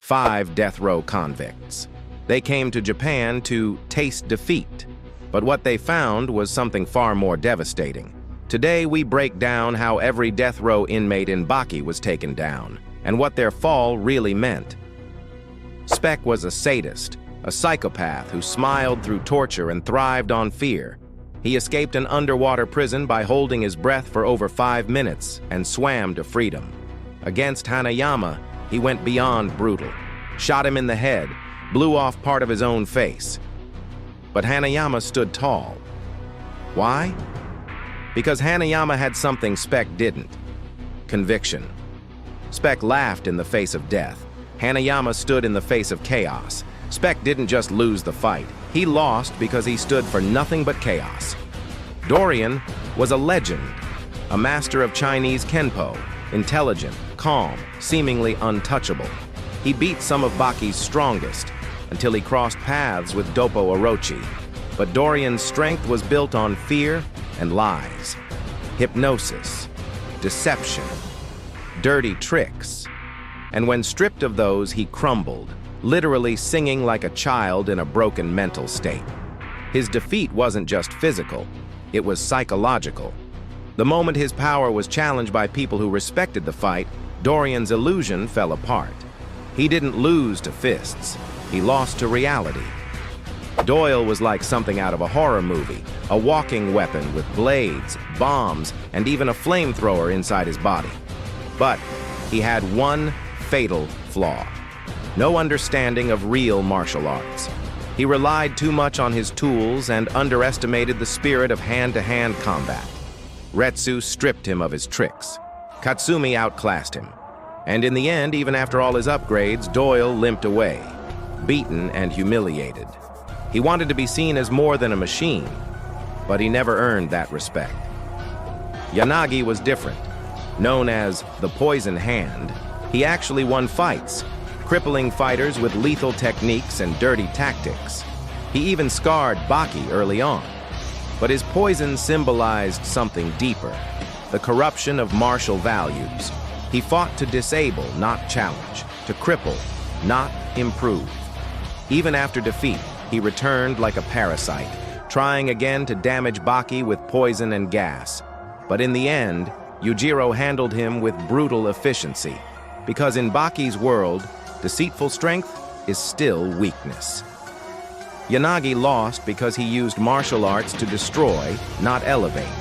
5 death row convicts. They came to Japan to taste defeat, but what they found was something far more devastating. Today we break down how every death row inmate in Baki was taken down, and what their fall really meant. Spec was a sadist, a psychopath who smiled through torture and thrived on fear. He escaped an underwater prison by holding his breath for over 5 minutes and swam to freedom. Against Hanayama, he went beyond brutal, shot him in the head, blew off part of his own face. But Hanayama stood tall. Why? Because Hanayama had something Spec didn't: conviction. Spec laughed in the face of death. Hanayama stood in the face of chaos. Spec didn't just lose the fight. He lost because he stood for nothing but chaos. Dorian was a legend, a master of Chinese Kenpo, intelligent, calm, seemingly untouchable. He beat some of Baki's strongest until he crossed paths with Doppo Orochi. But Dorian's strength was built on fear and lies, hypnosis, deception, dirty tricks. And when stripped of those, he crumbled, literally singing like a child in a broken mental state. His defeat wasn't just physical, it was psychological. The moment his power was challenged by people who respected the fight, Dorian's illusion fell apart. He didn't lose to fists, he lost to reality. Doyle was like something out of a horror movie, a walking weapon with blades, bombs, and even a flamethrower inside his body. But he had one fatal flaw: no understanding of real martial arts. He relied too much on his tools and underestimated the spirit of hand-to-hand combat. Retsu stripped him of his tricks. Katsumi outclassed him. And in the end, even after all his upgrades, Doyle limped away, beaten and humiliated. He wanted to be seen as more than a machine, but he never earned that respect. Yanagi was different. Known as the Poison Hand, he actually won fights, crippling fighters with lethal techniques and dirty tactics. He even scarred Baki early on. But his poison symbolized something deeper: the corruption of martial values. He fought to disable, not challenge, to cripple, not improve. Even after defeat, he returned like a parasite, trying again to damage Baki with poison and gas. But in the end, Yujiro handled him with brutal efficiency, because in Baki's world, deceitful strength is still weakness. Yanagi lost because he used martial arts to destroy, not elevate.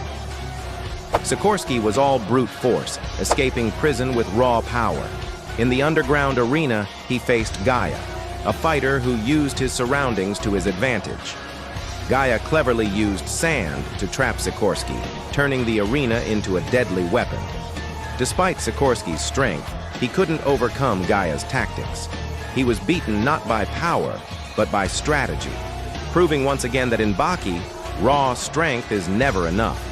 Sikorsky was all brute force, escaping prison with raw power. In the underground arena, he faced Gaia, a fighter who used his surroundings to his advantage. Gaia cleverly used sand to trap Sikorsky, turning the arena into a deadly weapon. Despite Sikorsky's strength, he couldn't overcome Gaia's tactics. He was beaten not by power, but by strategy, proving once again that in Baki, raw strength is never enough.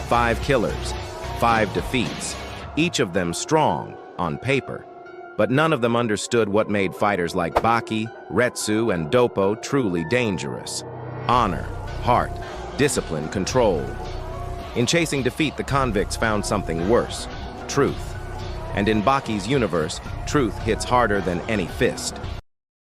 5 killers, 5 defeats, each of them strong on paper. But none of them understood what made fighters like Baki, Retsu, and Doppo truly dangerous: honor, heart, discipline, control. In chasing defeat, the convicts found something worse: truth. And in Baki's universe, truth hits harder than any fist.